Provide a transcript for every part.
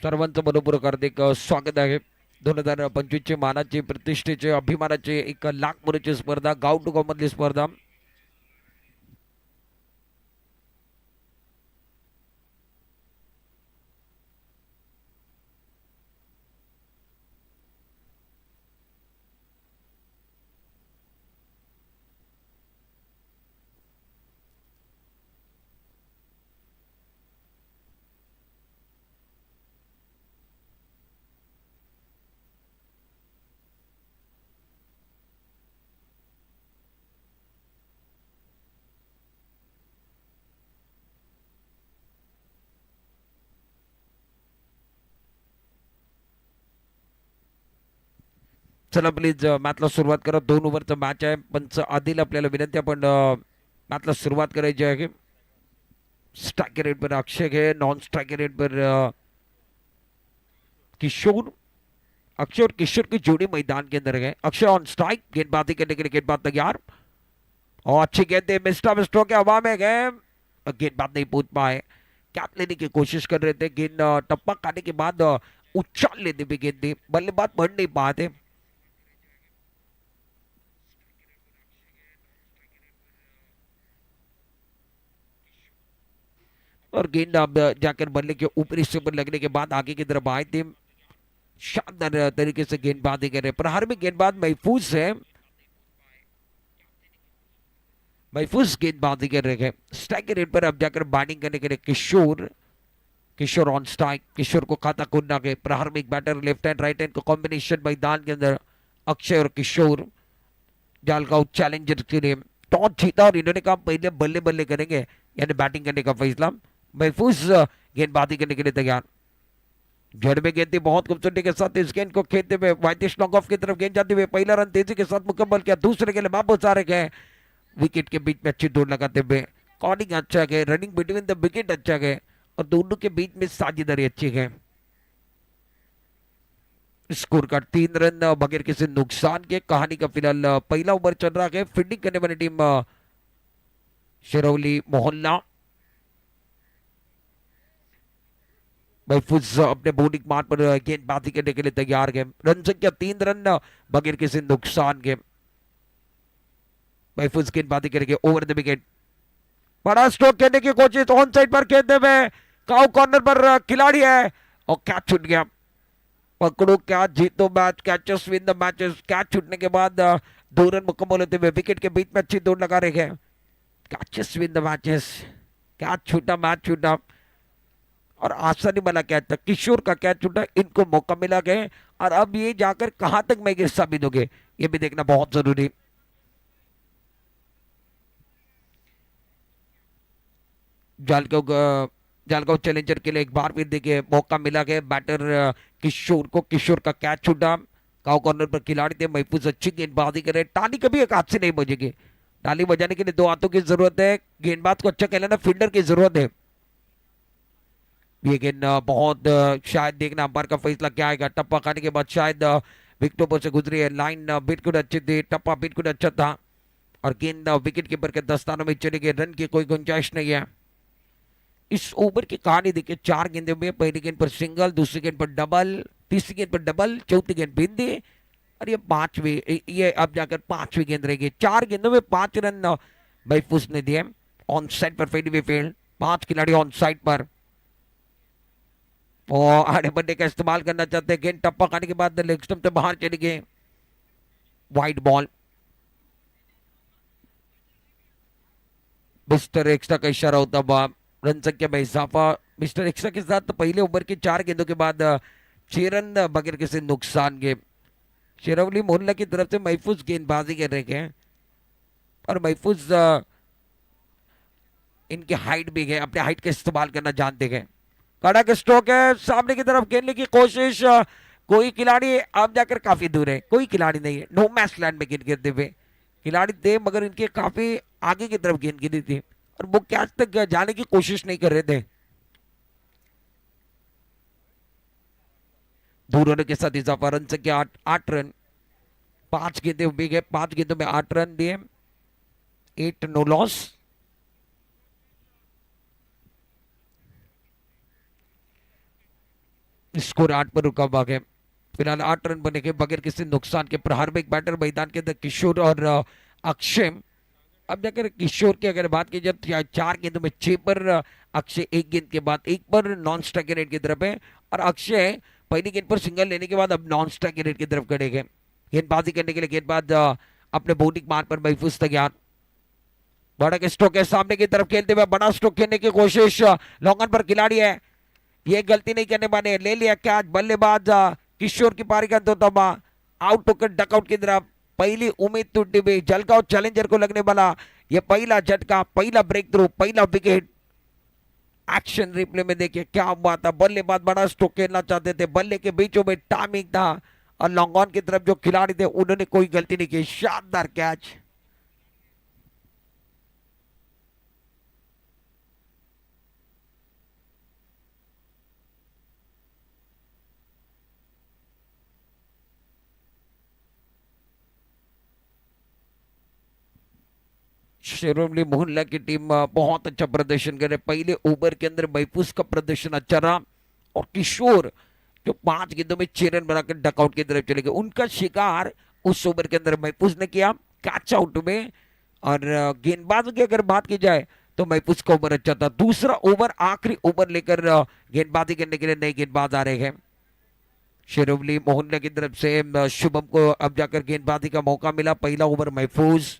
सर्वांचं मनपूर्वक हार्दिक स्वागत आहे. 2025 चे मानाचे प्रतिष्ठेचे अभिमानाचे 1,00,000 मुलीची स्पर्धा गाव टू गाव मधली स्पर्धा. चला प्लीज मॅचला सुरुवात करा. 2 ओव्हरचा मॅच आहे. पंच आदिल आपल्याला विनंती आपण मॅचला सुरुवात करायची आहे. स्ट्राइक रेट पर अक्षय है, नॉन स्ट्राइक रेट पर किशोर. अक्षय और किशोर की जोड़ी मैदान के अंदर है. अक्षय ऑन स्ट्राइक, गेंदबाजी करने के लिए गेंदबाज तैयार और अच्छी गेंद मिस्टर के हवा में गए. गेंदबाज नहीं पहुंच पाए. कैच लेने की कोशिश कर रहे थे. गेंद टप्पा खाने के बाद उछाल लेने भी गेंद दी. बल्लेबाज बढ़ नहीं पाए थे. और गेंद अब जाकर बल्ले के ऊपरी हिस्से पर लगने के बाद आगे की तरफ आए थे. शानदार तरीके से गेंदबाजी कर रहे. प्रहार में गेंदबाज महफूज है. महफूज गेंदबाजी कर रहे हैं. स्ट्राइक रेट पर अब जाकर बैटिंग करने के लिए किशोर. किशोर ऑन स्ट्राइक. किशोर को खाता कूदना के. प्रहार में एक batter left hand right hand को कॉम्बिनेशन मैदान के अंदर. अक्षय और किशोर जालगांव चैलेंजर्स के लिए टॉस जीता और इन्होंने कहा पहले बल्ले बल्ले करेंगे, यानी बैटिंग करने का फैसला. महफूज गेंदबाजी करने के लिए तैयार. जड़ में गेंद बहुत खूबसूरती के साथ इस गेंद को खेलते हुए वाइटिश लॉन्ग ऑफ की तरफ गेंद जाते हुए पहला रन तेजी के साथ मुकम्मल किया. दूसरे के लिए वापस आ रहे हैं. विकेट के बीच में अच्छी दौड़ लगाते हुए कॉर्निंग अच्छा गए. रनिंग बिटवीन द विकेट अच्छा गए और दोनों के बीच में साझेदारी अच्छी है. स्कोर का 3 रन बगैर किसी नुकसान के. कहानी का फिलहाल पहला ओवर चल रहा है. फील्डिंग करने वाली टीम शिरौली मोहल्ला. महफूज अपने बॉलिंग मार्ग पर गेंदबाजी करने के लिए तैयार है. रन संख्या 3 रन बगैर किसी नुकसान के. महफूज गेंदबाजी करेंगे ओवर द विकेट. बड़ा स्ट्रोक खेलने की कोशिश ऑन साइड पर खेलते हुए काउ कॉर्नर पर खिलाड़ी है और कैच छूट गया. पकड़ो कैच जीतो match. Catches win the matches. Catch छूटने के बाद 2 रन मुकम्मल होते हुए विकेट के बीच में अच्छी दौड़ लगा रहे हैं. Catches win the matches. Catch छूटा, मैच छूटा और आसानी वाला कैच था. किशोर का कैच छूटा, इनको मौका मिला गया और अब ये जाकर कहां तक मैं साबित हो गए ये भी देखना बहुत जरूरी. जालगांव जालगांव चैलेंजर के लिए एक बार फिर देखिए मौका मिला गया. बैटर किशोर को. किशोर का कैच छूटा. काउ कॉर्नर पर खिलाड़ी थे. महफूज अच्छी गेंदबाजी करे. टाली कभी एक हाथ से नहीं बजेगी. टाली बजाने के लिए 2 हाथों की जरूरत है. गेंदबाज को अच्छा कहलाना फील्डर की जरूरत है. ये गेंद बहुत शायद देखना अंपायर का फैसला क्या आएगा. टप्पा खाने के बाद शायद विकेटों पर से गुजरी है. लाइन बिल्कुल अच्छी थी. टप्पा बिल्कुल अच्छा था और गेंद विकेट कीपर के दस्तानों में चले गए. रन की कोई गुंजाइश नहीं है. इस ओवर की कहानी देखिए. 4 गेंदों में पहली गेंद पर सिंगल, दूसरी गेंद पर डबल, तीसरी गेंद पर डबल, चौथी गेंद बिंदी और ये 5वीं, ये अब जाकर 5वीं गेंद रहेगी. 4 गेंदों में 5 रन महफूज ने दिए. ऑन साइड पर फेडी फील्ड. 5 खिलाड़ी ऑन साइड पर और आड़े बल्ले का इस्तेमाल करना चाहते हैं. गेंद टप्पा खाने के बाद लेग स्टंप से बाहर चली गई. Wide ball. मिस्टर एक्स्ट्रा का इशारा होता हुआ रन संख्या में इजाफा. मिस्टर एक्स्ट्रा के साथ पहले ओवर की 4 गेंदों के बाद 6 रन बगैर किसी नुकसान के. शेरवली मोहल्ला की तरफ से महफूज गेंदबाजी कर रहे हैं और महफूज इनकी हाइट भी है. अपने हाइट का इस्तेमाल करना जानते हैं. कड़क स्ट्रोक है. सामने की तरफ खेलने की कोशिश. कोई खिलाड़ी अब जाकर काफी दूर है. कोई खिलाड़ी नहीं है. नो मैच लैंड में गेंद गिरते हुए खिलाड़ी थे मगर इनके काफी आगे की तरफ गेंद गिरी थी और वो कैच तक जाने की कोशिश नहीं कर रहे थे. दो रनों के साथ इजाफा. रन संख्या 8 रन. 5 गेंदे उम्मीद है. 5 गेंदों में 8 रन दिए. 8 नो लॉस. स्कोर 8 पर रुका हुआ है। फिलहाल 8 रन बने के बगैर किसी नुकसान के। प्रहार में एक बैटर मैदान के अंदर किशोर और अक्षय। अब जाकर किशोर की अगर बात की जाए 4 गेंदों में 6 पर, अक्षय 1 गेंद के बाद 1 पर नॉन स्ट्राइक रेट की तरफ है। और अक्षय पहली गेंद पर सिंगल लेने के बाद अब नॉन स्ट्राइक रेट की तरफ खड़े गए। गेंदबाजी करने के लिए गेंदबाज अपने बॉलिंग मान पर महफूज तैयार। बड़ा के स्ट्रोक है सामने की तरफ खेलते हुए, बड़ा स्ट्रोक खेलने की कोशिश, लॉन्गन पर खिलाड़ी है, ये गलती नहीं करने वाले, ले लिया कैच। बल्लेबाज किशोर की पारी का दो तबा आउट होकर डकआउट की तरफ। पहली उम्मीद टूटी हुई, जलगांव चैलेंजर को लगने वाला ये पहला झटका, पहला ब्रेक थ्रू, पहला विकेट। एक्शन रिप्ले में देखिए क्या हुआ था। बल्लेबाज बड़ा स्ट्रोक खेलना चाहते थे, बल्ले के बीचों में टाइमिंग था और लॉन्ग ऑन की तरफ जो खिलाड़ी थे उन्होंने कोई गलती नहीं की। शानदार कैच। शिरोमणि मोहल्ला की टीम बहुत अच्छा प्रदर्शन करे। पहले ओवर के अंदर महफूज का प्रदर्शन अच्छा रहा और किशोर जो 5 गेंदों में 6 रन बनाकर डकआउट की तरफ चले गए, उनका शिकार उस ओवर के अंदर महफूज ने किया कैच आउट में। और गेंदबाज की अगर बात की जाए तो महफूज का ओवर अच्छा था। दूसरा ओवर आखिरी ओवर लेकर गेंदबाजी करने के लिए नए गेंदबाज आ रहे हैं। शिरोमणि मोहल्ला की तरफ से शुभम को अब जाकर गेंदबाजी का मौका मिला। पहला ओवर महफूज,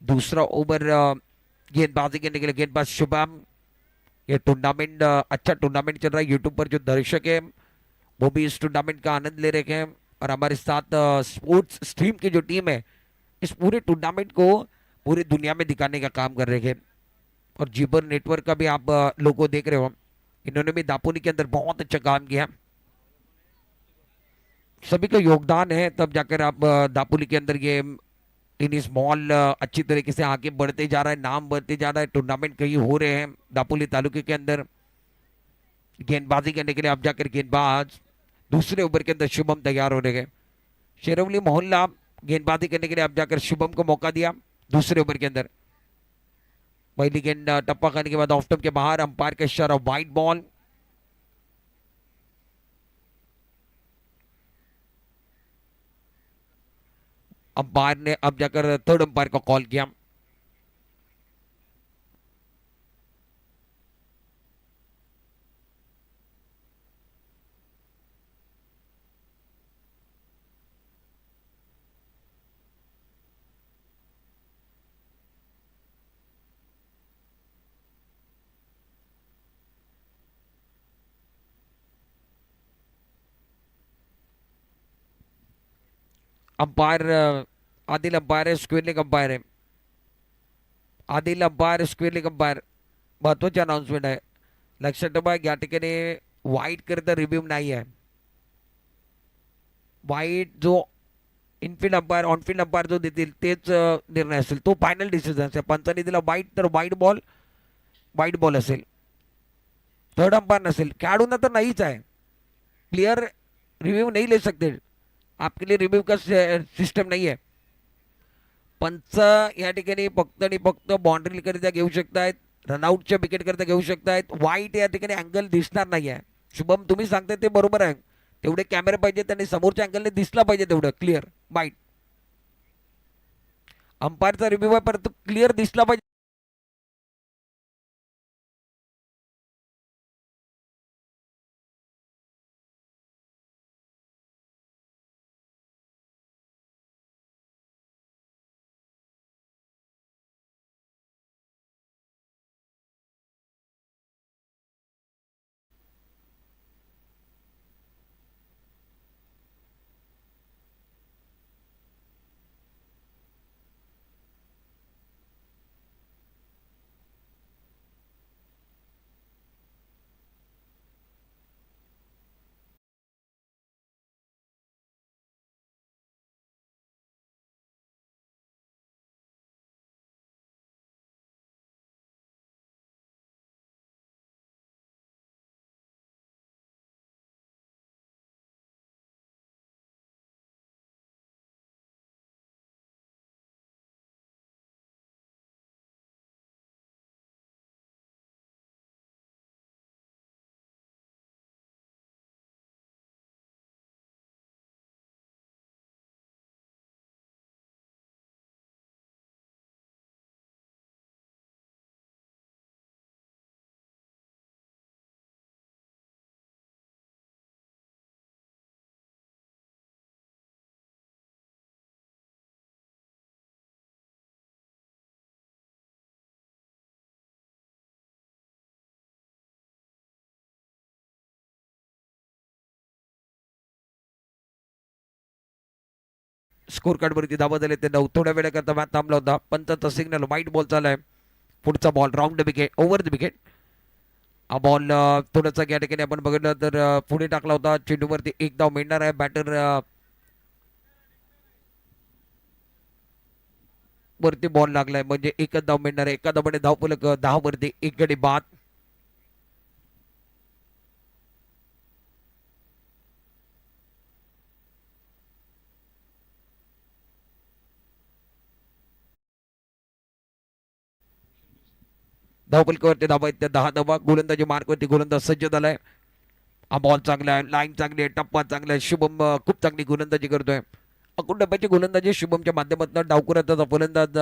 दूसरा ओवर गेंदबाजी करने के लिए गेंदबाज शुभम। ये टूर्नामेंट अच्छा टूर्नामेंट चल रहा है। यूट्यूब पर जो दर्शक है वो भी इस टूर्नामेंट का आनंद ले रहे हैं और हमारे साथ स्पोर्ट्स स्ट्रीम की जो टीम है इस पूरे टूर्नामेंट को पूरी दुनिया में दिखाने का काम कर रहे हैं। और जीबर नेटवर्क का भी आप लोगो देख रहे हो, इन्होंने भी दापोली के अंदर बहुत अच्छा काम किया। सभी का योगदान है तब जाकर आप दापोली के अंदर ये टेनिस मॉल अच्छी तरीके से आगे बढ़ते जा रहा है, नाम बढ़ते जा रहा है, टूर्नामेंट कहीं हो रहे हैं दापोली तालुके के अंदर। गेंदबाजी करने के लिए अब जाकर गेंदबाज दूसरे ओवर के अंदर शुभम तैयार हो रहे हैं। शेरवली मोहल्ला गेंदबाजी करने के लिए अब जाकर शुभम को मौका दिया दूसरे ओवर के अंदर। पहली गेंद टप्पा करने के बाद ऑफ स्टंप के बाहर, अंपायर का इशारा वाइड बॉल। अंपायर ने अब जाकर थर्ड अंपायर को कॉल किया। अंपायर आदिल अंपायर है, स्क्वेलिंग अंपायर है। Adil umpire, square leg umpire. महत्वाचे अनाउन्समेंट आहे, लक्षात ठेवा या ठिकाणी वाईट करता रिव्ह्यू नाही आहे। वाईट जो इनफिल्ड अंपायर ऑनफिल्ड अंपायर जो देतील तेच निर्णय असेल, तो फायनल डिसिजन असेल। पंचांनी दिला वाईट तर वाईट बॉल असेल, थर्ड अंपायर नसेल। खेळाडूंना तर नाहीच आहे, प्लेयर रिव्ह्यू नहीं ले सकते, आपके लिए रिव्ह्यू का सिस्टम नहीं है। पंच या ठिकाणी फक्त आणि फक्त बाउंड्री करिता घेऊ शकतायत, रनआउटच्या विकेट करता घेऊ शकतायत। वाईट या ठिकाणी अँगल दिसणार नाही आहे। शुभम तुम्ही सांगताय ते बरोबर आहे, तेवढे कॅमेरे पाहिजेत आणि समोरच्या अँगलने दिसला पाहिजे तेवढं क्लिअर वाईट। अंपायरचा रिव्ह्यू आहे परंतु क्लिअर दिसला पाहिजे। स्कोर कार्डवरती धावा झाले ते 9. थोड्या वेळाकरता मॅच थांबला होता. पंचाचा सिग्नल व्हाईट बॉल चाललाय. पुढचा ball round the wicket, over the wicket. हा बॉल थोडासा या ठिकाणी आपण बघितलं तर पुढे टाकला होता. चेंडूवरती एक धाव मिळणार आहे. बॅटर वरती बॉल लागलाय म्हणजे एकच धाव मिळणार आहे. एका धावाने धावफलक 10 वरती 1 गडी बाद. धावफलकावरती धावा आहेत त्या 10 धावा. गोलंदाजी मार्कवरती गोलंदाज सज्ज झालाय. हा बॉल चांगला आहे. लाईन चांगली आहे. टप्पा चांगला आहे. शुभम खूप चांगली गोलंदाजी करतोय. अकुल डब्याची गोलंदाजी शुभमच्या माध्यमातून डावकुराचा फलंदाज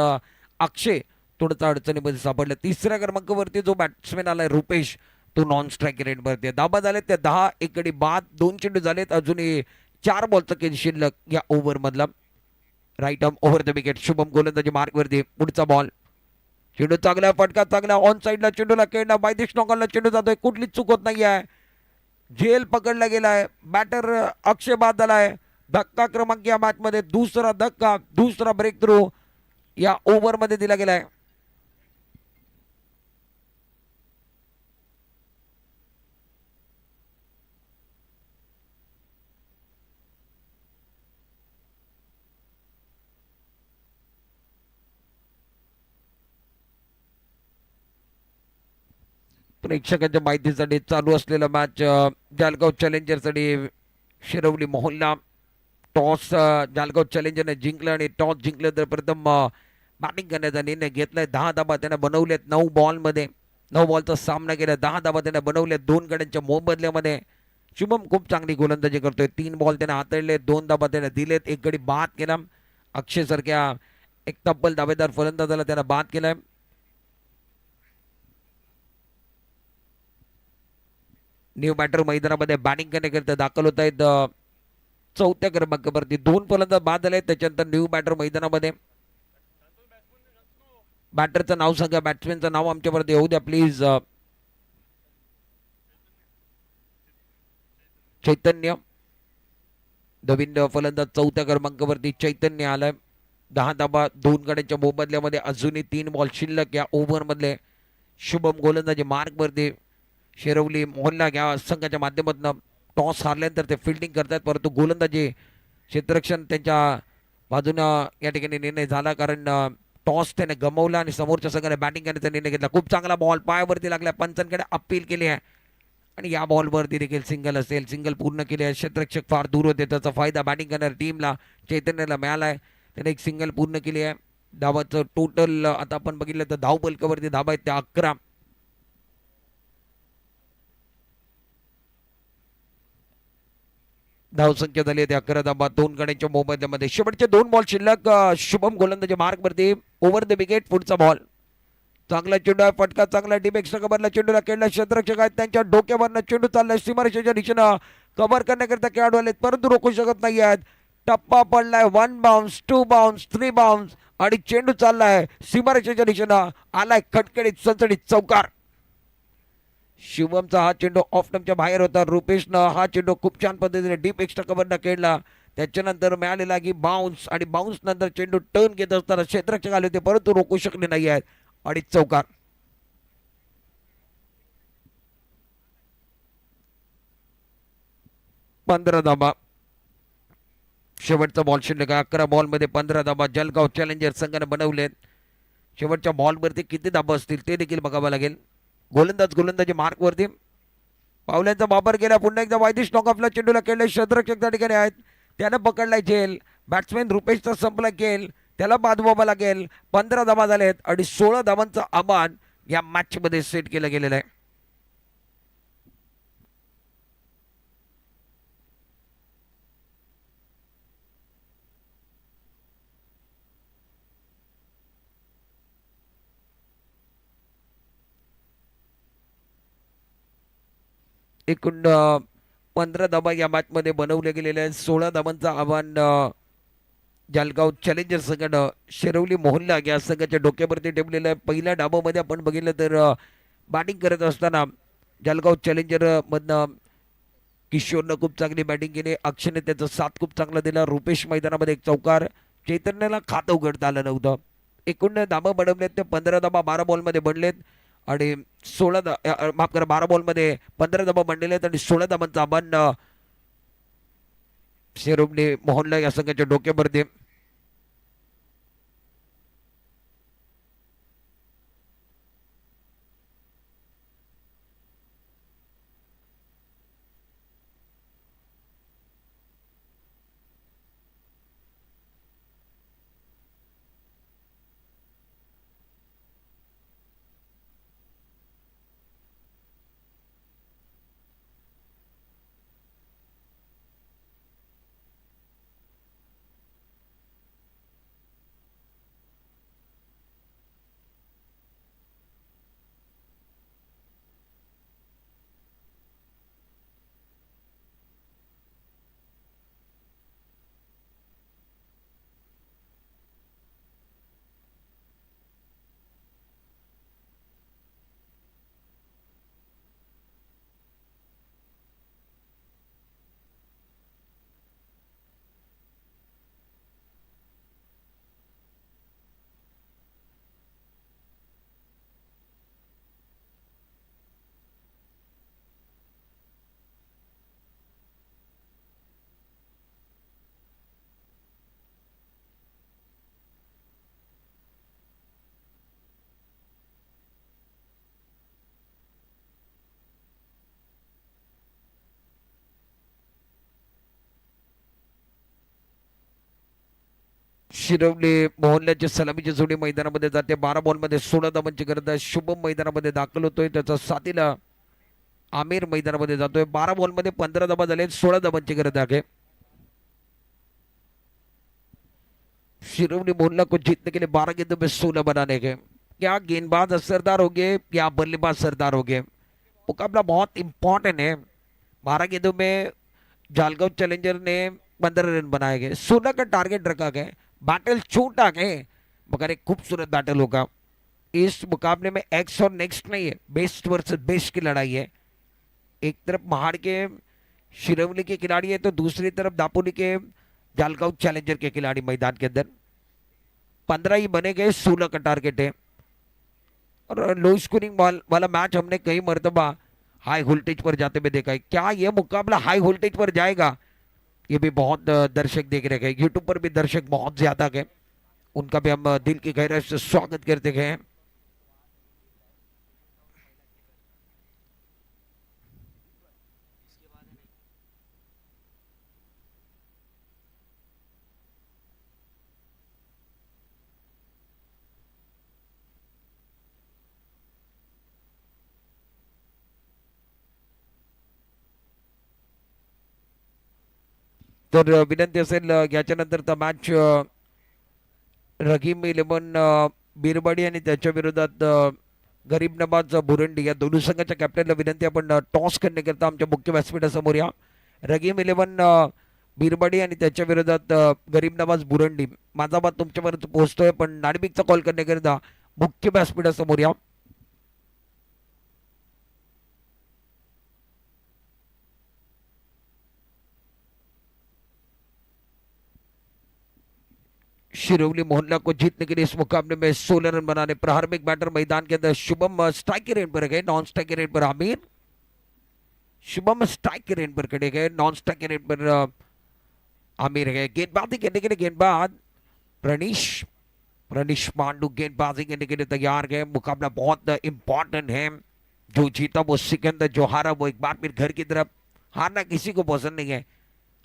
अक्षय थोडासा अडचणीमध्ये सापडला. तिसऱ्या क्रमांकावरती जो बॅट्समॅन आलाय रुपेश तो नॉन स्ट्राईक रेटवरती. धाबा झालेत त्या 10. 1 गडी बाद. 2 चेंडू झालेत. अजूनही 4 बॉलचा खेळ शिल्लक या ओव्हर मधला. Right arm over the wicket. Shubham गोलंदाजी मार्कवरती. पुढचा बॉल. चेंडू चांगला, फटका चांगला. ऑन साईडला चेंडूला खेळणं. बायदेश नॉकरला चेंडू जातोय. कुठलीच चूक होत नाही आहे. झेल पकडला गेलाय. बॅटर अक्षय बाद झालाय. धक्का क्रमांक या मॅच मध्ये दुसरा धक्का, दुसरा ब्रेक थ्रू या ओव्हर मध्ये दिला गेलाय. प्रेक्षकांच्या माहितीसाठी चालू असलेला मॅच जालगाव चॅलेंजरसाठी शिरवली मोहल्ला. टॉस जालगाव चॅलेंजरने जिंकलं आणि टॉस जिंकलं तर प्रथम बॅटिंग करण्याचा निर्णय घेतलाय. 10 धाबा त्याने बनवलेत 9 बॉलमध्ये. 9 बॉलचा सामना केला. 10 धाबा त्याने बनवलेत 2 गड्यांच्या मोबदल्यामध्ये. शुभम खूप चांगली गोलंदाजी करतोय. 3 बॉल त्याने हाताळले. 2 धाबा त्याने दिलेत. 1 गडी बाद केला. अक्षय सारख्या एक तब्बल दावेदार फलंदाजाला त्याने बाद केलाय. न्यू बॅटर मैदानामध्ये बॅटिंग करण्याकरिता दाखल होत आहेत. 4थ्या क्रमांकावरती 2 फलंदाज बाद झाले. त्याच्यानंतर न्यू बॅटर मैदानामध्ये. बॅटरचं नाव सांगा. बॅट्समॅनचं नाव आमच्यावरती येऊ द्या प्लीज. चैतन्य नवीन फलंदाज 4थ्या क्रमांकावरती चैतन्य आलाय. 10 धाबा 2 गड्यांच्या मोबदल्यामध्ये. अजूनही 3 बॉल शिल्लक या ओव्हर मधले. शुभम गोलंदाजी मार्कवरती. शिरवली मोहल्ला या संघाच्या माध्यमातून टॉस हारल्यानंतर ते फिल्डिंग करतात. परंतु गोलंदाजी क्षेत्ररक्षण त्यांच्या बाजूनं या ठिकाणी निर्णय झाला. कारण टॉस त्याने गमावला आणि समोरच्या संघाने बॅटिंग करण्याचा निर्णय घेतला. खूप चांगला बॉल पायावरती लागला. पंचांकडे अपील केली आहे आणि या बॉलवरती देखील सिंगल असेल. सिंगल पूर्ण केले आहे. क्षेत्ररक्षक फार दूर होते. त्याचा फायदा बॅटिंग करणाऱ्या टीमला चैतन्याला मिळाला आहे. त्याने एक सिंगल पूर्ण केली आहे. धावाचं टोटल आता आपण बघितलं तर धाव बलकावरती धावा आहेत त्या 11. धावसंख्या झाली ते 11 धाबा 2 गड्यांच्या मोबदल्यामध्ये. शेवटचे 2 बॉल शिल्लक. शुभम गोलंदाजी मार्कवरती. Over the wicket. पुढचा बॉल. चांगला चेंडू आहे. फटका चांगला. डीप एक्स्ट्रा कव्हरला चेंडूला खेळला. क्षेत्ररक्षक आहेत त्यांच्या डोक्यावरनं चेंडू चाललाय. सीमारेषेच्या दिशेनं कव्हर करण्याकरिता खेळाडू आलेत परंतु रोखू शकत नाही आहेत. टप्पा पडलाय. 1 बाउन्स, 2 बाउन्स, 3 बाउन्स आणि चेंडू चाललाय सीमारेषेच्या दिशेनं. आलाय खटखडीत सणसणीत चौकार. शिवमचा हा चेंडू ऑफ स्टंपच्या बाहेर होता. रुपेशनं हा चेंडू खूप छान पद्धतीने डीप एक्स्ट्रा कव्हरनं खेळला. त्याच्यानंतर मिळालेला की बाउन्स आणि बाउन्स नंतर चेंडू टर्न घेत असताना क्षेत्ररक्षक आले होते परंतु रोखू शकले नाही आहेत आणि चौकार. पंधरा धाबा शेवटचा बॉल शिल्लक. 11 बॉलमध्ये 15 धाबा जलगाव चॅलेंजर संघाने बनवलेत. शेवटच्या बॉलवरती किती धाबा असतील ते देखील बघावं लागेल. गोलंदाजी मार्कवरती. पावल्यांचा वापर केला. पुन्हा एकदा वायदिश नॉकऑफला चेंडूला खेळले. क्षेत्ररक्षक त्या ठिकाणी आहेत. त्यानं पकडलाय झेल. बॅट्समॅन रुपेशचा संपला खेळ. त्याला बाजवावा लागेल. 15 धाबा झालेत आणि 16 धाबांचं आव्हान या मॅच मध्ये सेट केलं गेलेलं आहे. एकूण 15 धाबा या मॅच मध्ये बनवले गेलेले आहेत. 16 धाबांचं आव्हान जालगाव चॅलेंजर संघानं शिरवली मोहल्ला या संघाच्या डोक्यावरती ठेवलेलं आहे. पहिल्या डाबामध्ये आपण बघितलं तर बॅटिंग करत असताना जालगाव चॅलेंजर मधनं किशोरनं खूप चांगली बॅटिंग केली. अक्षयने त्याचा साथ खूप चांगला दिला. रुपेश मैदानामध्ये एक चौकार. चैतन्याला खातं उघडता आलं नव्हतं. एकूण धाबा बनवलेत ते 15 धाबा 12 बॉलमध्ये बनलेत आणि 16 माफ करा 12 बॉलमध्ये 15 धाबा बनलेले आहेत आणि 16 धाबांचा आव्हान शिरोमणी मोहनला या संघाच्या डोक्यावरती. शिरवली मोहल्ल्याची सलामीची जोडी मैदानामध्ये जाते. 12 बॉलमध्ये 16 धावांची गरज आहे. शुभम मैदानामध्ये दाखल होतोय, त्याचा साथीला आमिर मैदानामध्ये जातोय. 12 बॉलमध्ये 15 धावा झाले, 16 धावांची गरज आहे. शिरोमणी मोहल्ला को जीतने के लिए 12 गेंदों में 16 बनाने के. क्या गेंदबाज असरदार हो गए, क्या बल्लेबाज असरदार हो गए. मुकाबला बहुत इंपॉर्टेंट है. 12 गेंदों में जालगांव चैलेंजर ने 15 रन बनाए गए, 16 का टारगेट रखा गया. बैटल छोटा है मगर एक खूबसूरत बैटल होगा. इस मुकाबले में एक्स और नेक्स्ट नहीं है, बेस्ट वर्सेस बेस्ट की लड़ाई है. एक तरफ महाड़ के शिरवली के खिलाड़ी है तो दूसरी तरफ दापोली के जालगांव चैलेंजर के खिलाड़ी मैदान के अंदर. 15 ही बने गए, 16 का टारगेट है. और लो स्कोरिंग वाला मैच हमने कई मरतबा हाई वोल्टेज पर जाते हुए देखा है. क्या यह मुकाबला हाई वोल्टेज पर जाएगा, ये भी बहुत दर्शक देख रहे हैं. यूट्यूब पर भी दर्शक बहुत ज्यादा है, उनका भी हम दिल की गहराई से स्वागत करते हैं. तर विनंती असेल याच्यानंतरचा मॅच रहीम 11 बिरबाडी आणि त्याच्या विरोधात गरीब नवाज बुरंडी या दोन्ही संघाच्या कॅप्टनला विनंती, आपण टॉस करण्याकरता आमच्या मुख्य व्यासपीठासमोर या. रहीम 11 बिरबाडी आणि त्याच्या विरोधात गरीब नवाज बुरंडी. माझा बात तुमच्यापर्यंत पोहोचतोय, पण नाणेफेकचा कॉल करण्याकरता मुख्य व्यासपीठासमोर या. शिरोवली मोहल्ला को जीतने के लिए इस मुकाबले में 16 रन बनाने प्रारंभिक बैटर मैदान के अंदर शुभम स्ट्राइक के रेट पर गए, नॉन स्ट्राइक के रेट पर आमिर. शुभम स्ट्राइक के रेट पर खड़े गए, नॉन स्ट्राइक के रेट पर आमिर गए. गेंदबाजी करने के लिए गेंदबाज प्रणीश पांडु गेंदबाजी करने के लिए तैयार गए. मुकाबला बहुत इंपॉर्टेंट है. जो जीता वो सिकंदर, जो हारा वो एक बार फिर घर की तरफ. हारना किसी को पसंद नहीं है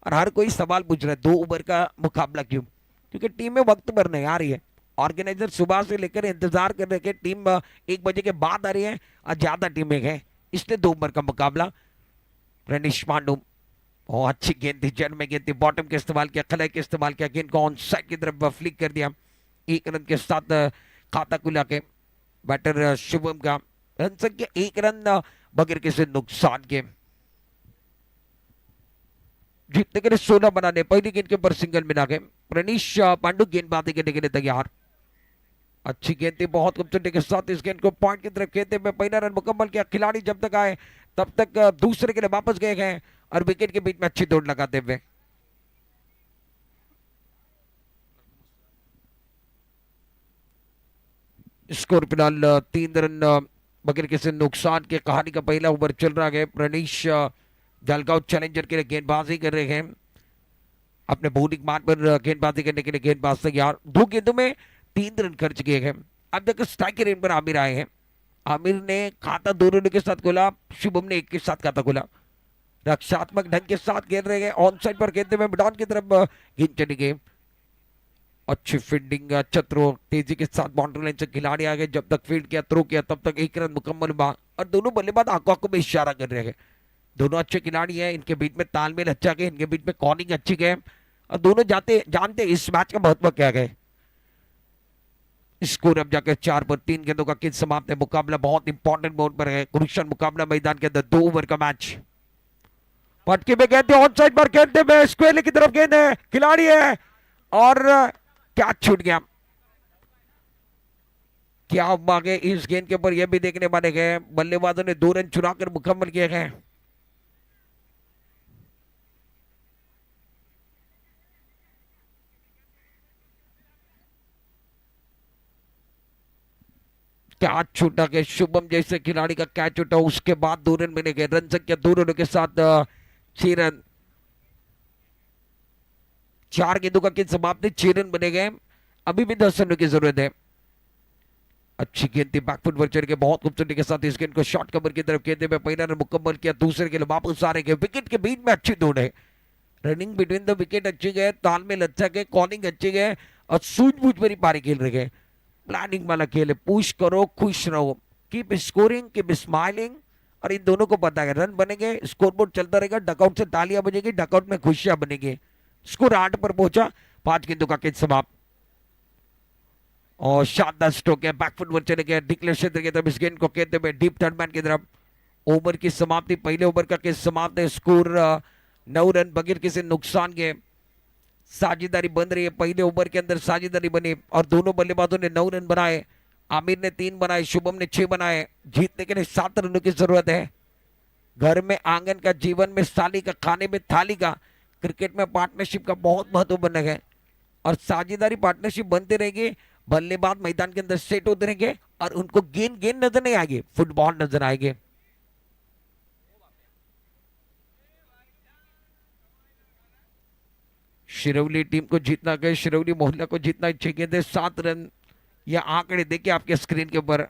और हर कोई सवाल पूछ रहा है 2 ओवर का मुकाबला क्यों, क्योंकि टीम में वक्त पर नहीं आ रही है. ऑर्गेनाइजर सुबह से लेकर इंतजार कर रहे हैं, टीम 1 बजे के बाद आ रही है और ज्यादा टीमें हैं, इसलिए 2 ओवर का मुकाबला. रनीश पांडु बहुत अच्छी गेंद थी, जड़ में गेंद थी, बॉटम के इस्तेमाल किया, खलाई के इस्तेमाल किया, गेंद को ऑन साइड की तरफ फ्लिक कर दिया. 1 रन के साथ खाता खुला के बैटर शुभम का रन संख्या 1 रन बगैर किसी नुकसान के. जीतने के लिए 16 बनाने, पहली गेंद के ऊपर सिंगल मिला के प्रणीश पांडु गेंदबाजी करने के लिए तैयार. अच्छी गेंद थी, बहुत खूबसूरती के साथ इस गेंद को पॉइंट की तरफ खेलते हुए पहला रन मुकम्मल किया. खिलाड़ी जब तक आए तब तक दूसरे के लिए वापस गए हैं और विकेट के बीच में अच्छी दौड़ लगाते हुए. स्कोर फिलहाल 3 रन बगैर किसी नुकसान के। कहानी का पहला ओवर चल रहा है। प्रणीश जलगांव चैलेंजर के लिए गेंदबाजी कर रहे हैं। अपने बॉलिंग मान पर गेंदबाजी करने के लिए गेंदबाज तैयार। 2 गेंदों में 3 रन खर्च किए गए। अब तक स्ट्राइक के रेट पर आमिर आए हैं। आमिर ने खाता 2 रनों के साथ खोला, शुभम ने 1 के साथ खाता खोला। रक्षात्मक ढंग के साथ खेल रहे हैं। ऑन साइड पर खेलते हुए मैदान की तरफ गेंद चली गई। अच्छी फील्डिंग, अच्छा थ्रो, तेजी के साथ बाउंड्री लाइन से खिलाड़ी आ गए। जब तक फील्ड किया, थ्रो किया, तब तक 1 रन मुकम्मल हुआ। और दोनों बल्लेबाज आंखों आंखों में इशारा कर रहे हैं। दोनों अच्छे खिलाड़ी हैं, इनके बीच में तालमेल अच्छा गया, इनके बीच में कॉर्निंग अच्छी गए और दोनों जानते इस मैच का महत्व क्या है। स्कोर अब जाकर 4 पर 3 गेंदों का खेल समाप्त है। मुकाबला बहुत इंपॉर्टेंट मोड पर है। क्रुशियल मुकाबला मैदान के अंदर 2 ओवर का मैच। पटके में गेंद ऑन साइड पर खेलते हुए स्क्वेयर की तरफ गेंद है, खिलाड़ी है और क्या छूट गया। क्या आगे इस गेंद के ऊपर यह भी देखने वाले गए, बल्लेबाजों ने 2 रन चुरा कर मुकम्मल किए गए। क्या छूटा के शुभम जैसे खिलाड़ी का कैच छूटा, उसके बाद 2 रन मिले गए। रन संख्या 2 रनों के साथ 6 रन। 4 गेंदों का खेल समाप्त है, 6 रन बने गए। अभी भी 10 रनों की जरूरत है। अच्छी गेंद थी, बैकफुट पर चढ़ के बहुत खूबसूरती के साथ इस गेंद को शॉर्ट कवर की तरफ खेलते हुए पहला रन मुकम्मल किया। दूसरे के लिए वापस आ रहे हैं। विकेट के बीच में अच्छी दौड़ है। रनिंग बिटवीन द विकेट अच्छी गए, तालमेल अच्छा गए, कॉलिंग अच्छी गए और सूझबूझ भरी पारी खेल रहे हैं। प्लानिंग वाला खेल है। पुश करो, खुश रहो, कीप स्कोरिंग, कीप स्माइलिंग। और इन दोनों को पता है रन बनेंगे, स्कोरबोर्ड चलता रहेगा, डकआउट से तालियां बजेगी, डकआउट में खुशियां बनेगी। स्कोर 8 पर पहुंचा। 5 गेंदों का खेल समाप्त और शानदार स्ट्रोक है। बैकफुट पर चले गए डिक्लेयर क्षेत्र की तरफ इस गेंद को खेलते हुए डीप टर्नमैन की तरफ। ओवर की समाप्ति, पहले ओवर का खेल समाप्त है। स्कोर 9 रन बगैर किसी नुकसान के। साझेदारी बन रही है। पहले ओवर के अंदर साझेदारी बनी और दोनों बल्लेबाजों ने 9 रन बनाए। आमिर ने 3 बनाए, शुभम ने 6 बनाए। जीतने के लिए 7 रनों की जरूरत है। घर में आंगन का, जीवन में साली का, खाने में थाली का, क्रिकेट में पार्टनरशिप का बहुत महत्व बना है और साझेदारी पार्टनरशिप बनते रहेंगे। बल्लेबाज मैदान के अंदर सेट होते रहेंगे और उनको गेंद गेंद नजर नहीं आएगी, फुटबॉल नजर आएंगे। शिरवली टीम को जीतना गए, शिरवली मोहल्ला को जीतना चाहिए थे। 7 रन या आंकड़े देखिए आपके स्क्रीन के ऊपर।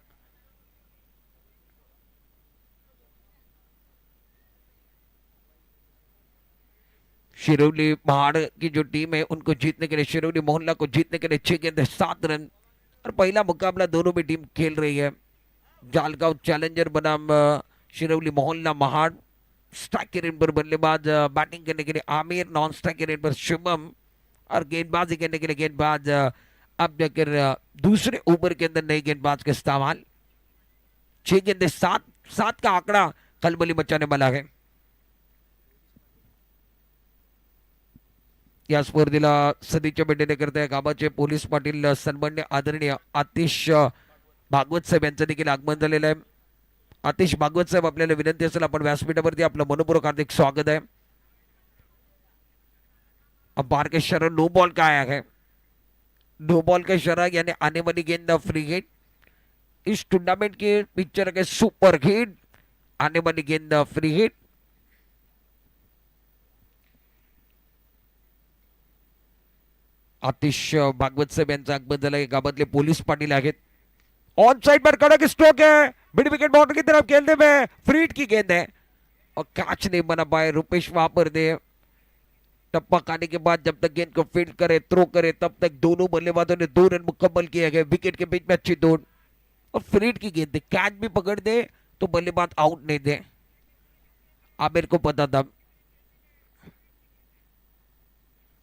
शिरवली पहाड़ की जो टीम है उनको जीतने के लिए, शिरवली मोहल्ला को जीतने के लिए 6 गेंद 7 रन। और पहला मुकाबला दोनों भी टीम खेल रही है। जालगांव चैलेंजर बनाम शिरवली मोहल्ला महाड़। स्ट्राइक के रेट पर बल्लेबाज बैटिंग करने के लिए आमिर, नॉन स्ट्राइक के रेट पर शुभम और गेंदबाजी करने के लिए गेंदबाज अब जाकर दूसरे ओवर के अंदर नए गेंदबाज का इस्तेमाल। 6 गेंदे 7, 7 का आंकड़ा खलबली मचाने वाला है। या स्पर्धेला सदिच्छा भेटणे करताय गावाचे पोलीस पाटील सन्मान्य आदरणीय आतिश भागवत साहेब यांचं देखील आगमन झालेलं आहे। आतिश भागवत साहेब, आपल्याला विनंती असेल आपण व्यासपीठावरती आपलं मनपूर्वक हार्दिक स्वागत है। अब बाहर के इशारा नो बॉल का आया है। नो बॉल का इशारा यानी आने वाली गेंद फ्री हिट। इस टूर्नामेंट के पिक्चर के सुपर हिट, आने वाली गेंद फ्री हिट। आतिश भागवत साहेब यांचं आगमन झालंय। गावातले पोलीस पाटील आहेत। ऑन साइड पर कड़क स्ट्रोक है, मिड विकेट बाउंड्री की तरफ खेलते हुए फ्रीट की गेंद है और कैच नहीं बना पाए रुपेश वापरदे। टप्पा खाने के बाद जब तक गेंद को फील्ड करे, थ्रो करे, तब तक दोनों बल्लेबाजों ने 2 रन मुकम्मल किए गए। विकेट के बीच में अच्छी दौड़ और फ्रीट की गेंद है। कैच भी पकड़ दे तो बल्लेबाज आउट नहीं दे। आमिर को पता था।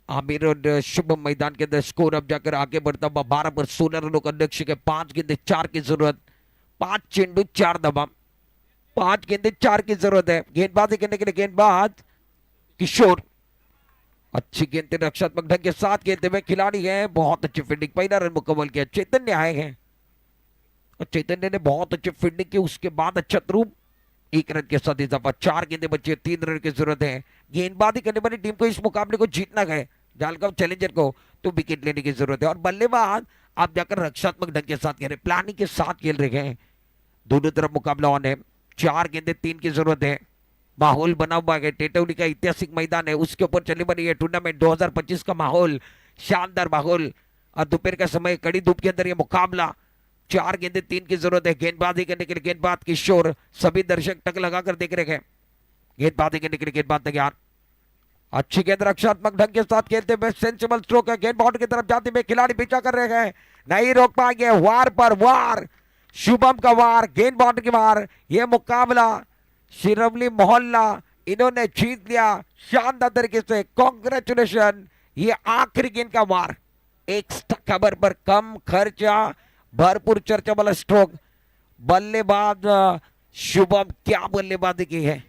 आमिर और शुभम मैदान के अंदर। स्कोर अब जाकर आगे बढ़ता हुआ 12 पर 16 रनों का लक्ष्य है। 5 गेंदे 4 की जरूरत। 5 चेंडू 4 दबा। 5 गेंदे 4 की जरूरत है। गेंदबाजी करने के लिए गेंदबाज किशोर। अच्छी गेंद रक्षात्मक ढंग के साथ खेलते हुए खिलाड़ी है। बहुत अच्छी फील्डिंग, पहला रन मुकम्मल किया। चैतन्य आए हैं और चैतन्य ने बहुत अच्छी फील्डिंग की, उसके बाद अच्छा थ्रू। 1 रन के साथ इजाफा। 4 गेंदे बचे, 3 रन की जरूरत है। गेंदबाजी करने वाली टीम को इस मुकाबले को जीतना है, जालगांव चैलेंजर को, तो विकेट लेने की जरूरत है। और बल्लेबाज आप जाकर रक्षात्मक ढंग के साथ खेल रहे, प्लानिंग के साथ खेल रहे हैं। दोनों तरफ मुकाबला ऑन है, 4 गेंदे 3 की जरूरत है। माहौल बना हुआ है, टेटौली का ऐतिहासिक मैदान है, उसके ऊपर चली बनी है टूर्नामेंट 2025 का माहौल, शानदार माहौल। और दोपहर का समय, कड़ी धूप के अंदर ये मुकाबला, 4 गेंदे 3 की जरूरत है गेंदबाजी करने के लिए। गेंदबाज किशोर, सभी दर्शक टक लगाकर देख रहे हैं। गेंदबाजी करने के लिए गेंदबाज तैयार, अच्छी गेंद रक्षात्मक ढंग के साथ खेलते हुए, सेंसिबल स्ट्रोक है, गेंद बाउंड्री की तरफ जाते हुए खिलाड़ी पीछा कर रहे हैं, नहीं रोक पाएंगे। वार पर वार, शुभम का वार, गेंद बाउंड्री की वार। यह मुकाबला शिरवली मोहल्ला इन्होंने जीत लिया शानदार तरीके से, कांग्रेचुलेशन। ये आखिरी गेंद का वार, एक खबर पर कम खर्चा भरपूर चर्चा वाला स्ट्रोक। बल्लेबाज शुभम क्या बल्लेबाजी की है।